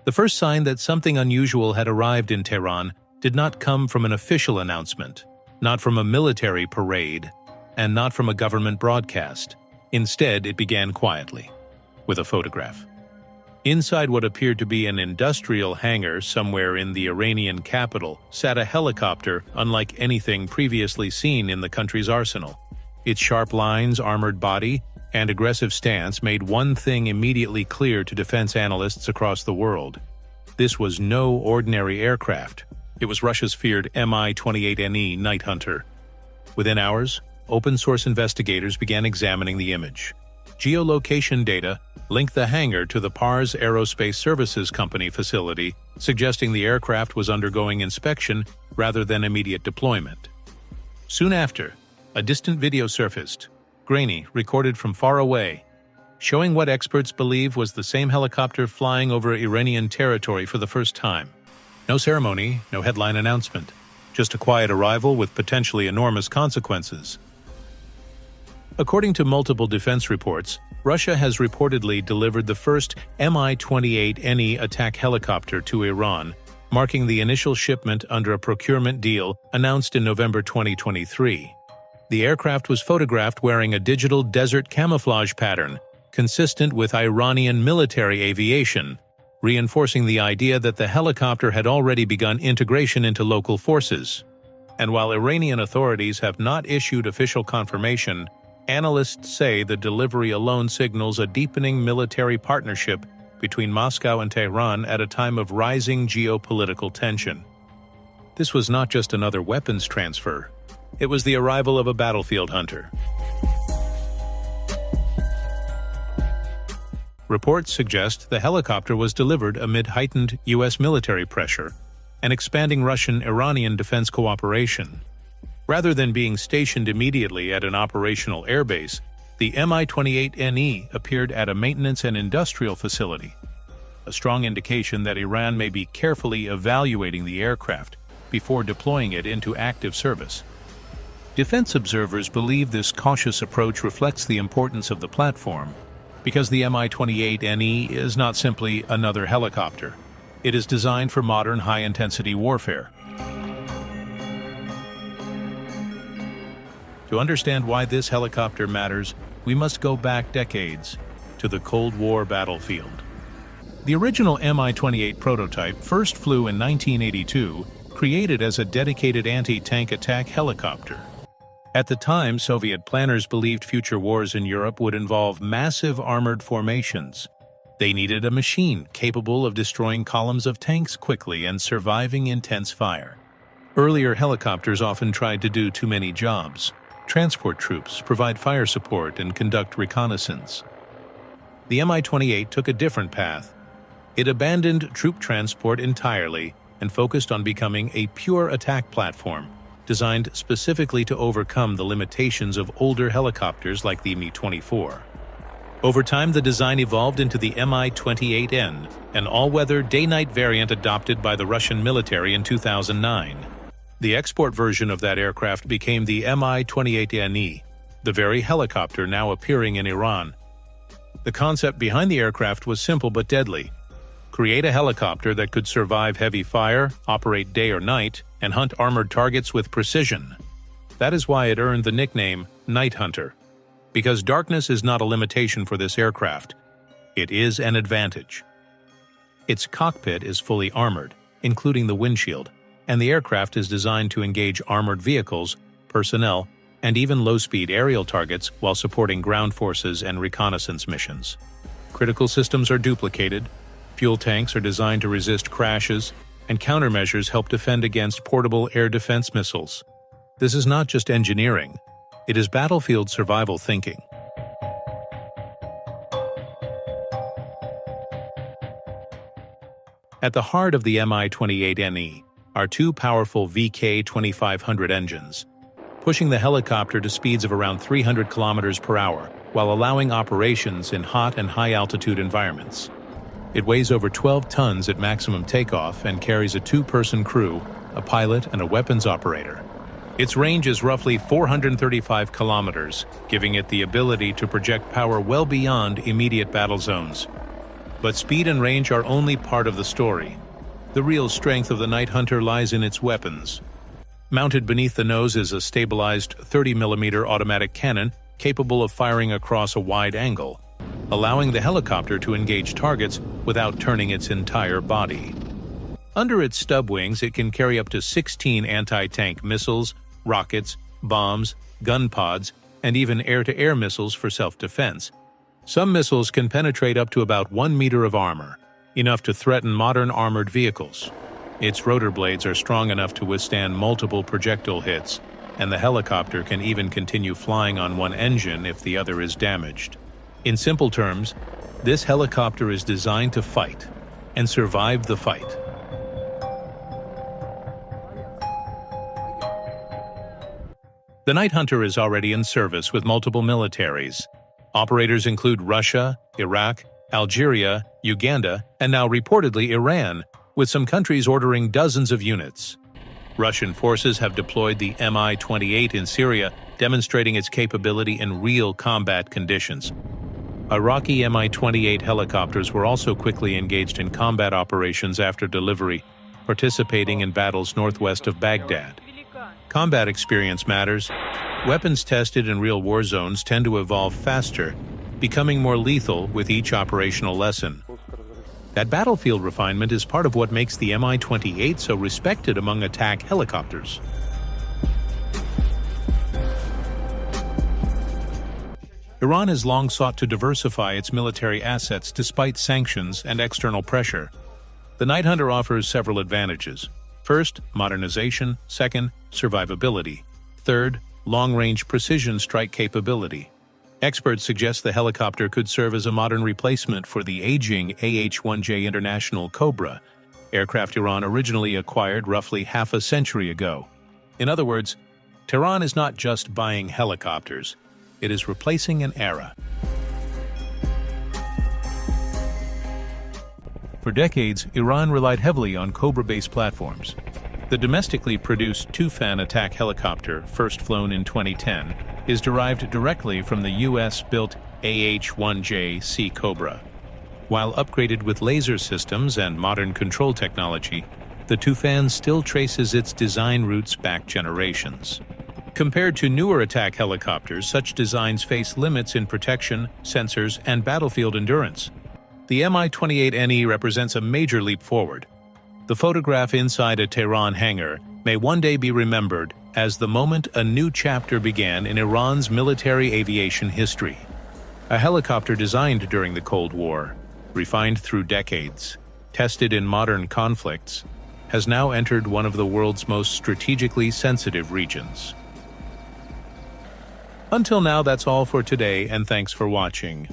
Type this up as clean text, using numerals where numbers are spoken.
The first sign that something unusual had arrived in Tehran did not come from an official announcement, not from a military parade, and not from a government broadcast. Instead, it began quietly, with a photograph. Inside what appeared to be an industrial hangar somewhere in the Iranian capital sat a helicopter unlike anything previously seen in the country's arsenal. Its sharp lines, armored body, and aggressive stance made one thing immediately clear to defense analysts across the world. This was no ordinary aircraft. It was Russia's feared Mi-28NE Night Hunter. Within hours, open-source investigators began examining the image. Geolocation data linked the hangar to the Pars Aerospace Services Company facility, suggesting the aircraft was undergoing inspection rather than immediate deployment. Soon after, a distant video surfaced, grainy, recorded from far away, showing what experts believe was the same helicopter flying over Iranian territory for the first time. No ceremony, no headline announcement, just a quiet arrival with potentially enormous consequences. According to multiple defense reports, Russia has reportedly delivered the first Mi-28NE attack helicopter to Iran, marking the initial shipment under a procurement deal announced in November 2023. The aircraft was photographed wearing a digital desert camouflage pattern, consistent with Iranian military aviation, reinforcing the idea that the helicopter had already begun integration into local forces. And while Iranian authorities have not issued official confirmation, analysts say the delivery alone signals a deepening military partnership between Moscow and Tehran at a time of rising geopolitical tension. This was not just another weapons transfer. It was the arrival of a battlefield hunter. Reports suggest the helicopter was delivered amid heightened U.S. military pressure and expanding Russian-Iranian defense cooperation. Rather than being stationed immediately at an operational airbase, the Mi-28NE appeared at a maintenance and industrial facility, a strong indication that Iran may be carefully evaluating the aircraft before deploying it into active service. Defense observers believe this cautious approach reflects the importance of the platform, because the Mi-28NE is not simply another helicopter. It is designed for modern high-intensity warfare. To understand why this helicopter matters, we must go back decades to the Cold War battlefield. The original Mi-28 prototype first flew in 1982, created as a dedicated anti-tank attack helicopter. At the time, Soviet planners believed future wars in Europe would involve massive armored formations. They needed a machine capable of destroying columns of tanks quickly and surviving intense fire. Earlier helicopters often tried to do too many jobs: transport troops, provide fire support, and conduct reconnaissance. The Mi-28 took a different path. It abandoned troop transport entirely and focused on becoming a pure attack platform, designed specifically to overcome the limitations of older helicopters like the Mi-24. Over time, the design evolved into the Mi-28N, an all-weather day-night variant adopted by the Russian military in 2009. The export version of that aircraft became the Mi-28NE, the very helicopter now appearing in Iran. The concept behind the aircraft was simple but deadly: create a helicopter that could survive heavy fire, operate day or night, and hunt armored targets with precision. That is why it earned the nickname Night Hunter. Because darkness is not a limitation for this aircraft, it is an advantage. Its cockpit is fully armored, including the windshield, and the aircraft is designed to engage armored vehicles, personnel, and even low-speed aerial targets while supporting ground forces and reconnaissance missions. Critical systems are duplicated, fuel tanks are designed to resist crashes, and countermeasures help defend against portable air defense missiles. This is not just engineering, it is battlefield survival thinking. At the heart of the Mi-28NE are two powerful VK-2500 engines, pushing the helicopter to speeds of around 300 kilometers per hour while allowing operations in hot and high-altitude environments. It weighs over 12 tons at maximum takeoff and carries a two-person crew, a pilot and a weapons operator. Its range is roughly 435 kilometers, giving it the ability to project power well beyond immediate battle zones. But speed and range are only part of the story. The real strength of the Night Hunter lies in its weapons. Mounted beneath the nose is a stabilized 30mm automatic cannon capable of firing across a wide angle, allowing the helicopter to engage targets without turning its entire body. Under its stub wings, it can carry up to 16 anti-tank missiles, rockets, bombs, gun pods, and even air-to-air missiles for self-defense. Some missiles can penetrate up to about 1 meter of armor, enough to threaten modern armored vehicles. Its rotor blades are strong enough to withstand multiple projectile hits, and the helicopter can even continue flying on one engine if the other is damaged. In simple terms, this helicopter is designed to fight and survive the fight. The Night Hunter is already in service with multiple militaries. Operators include Russia, Iraq, Algeria, Uganda, and now reportedly Iran, with some countries ordering dozens of units. Russian forces have deployed the Mi-28 in Syria, demonstrating its capability in real combat conditions. Iraqi Mi-28 helicopters were also quickly engaged in combat operations after delivery, participating in battles northwest of Baghdad. Combat experience matters. Weapons tested in real war zones tend to evolve faster, becoming more lethal with each operational lesson. That battlefield refinement is part of what makes the Mi-28 so respected among attack helicopters. Iran has long sought to diversify its military assets despite sanctions and external pressure. The Night Hunter offers several advantages. First, modernization. Second, survivability. Third, long-range precision strike capability. Experts suggest the helicopter could serve as a modern replacement for the aging AH-1J International Cobra, aircraft Iran originally acquired roughly half a century ago. In other words, Tehran is not just buying helicopters, it is replacing an era. For decades, Iran relied heavily on Cobra-based platforms. The domestically produced Tufan attack helicopter, first flown in 2010, is derived directly from the US-built AH-1J Sea Cobra. While upgraded with laser systems and modern control technology, the Tufan still traces its design roots back generations. Compared to newer attack helicopters, such designs face limits in protection, sensors, and battlefield endurance. The Mi-28NE represents a major leap forward. The photograph inside a Tehran hangar may one day be remembered as the moment a new chapter began in Iran's military aviation history. A helicopter designed during the Cold War, refined through decades, tested in modern conflicts, has now entered one of the world's most strategically sensitive regions. Until now, that's all for today, and thanks for watching.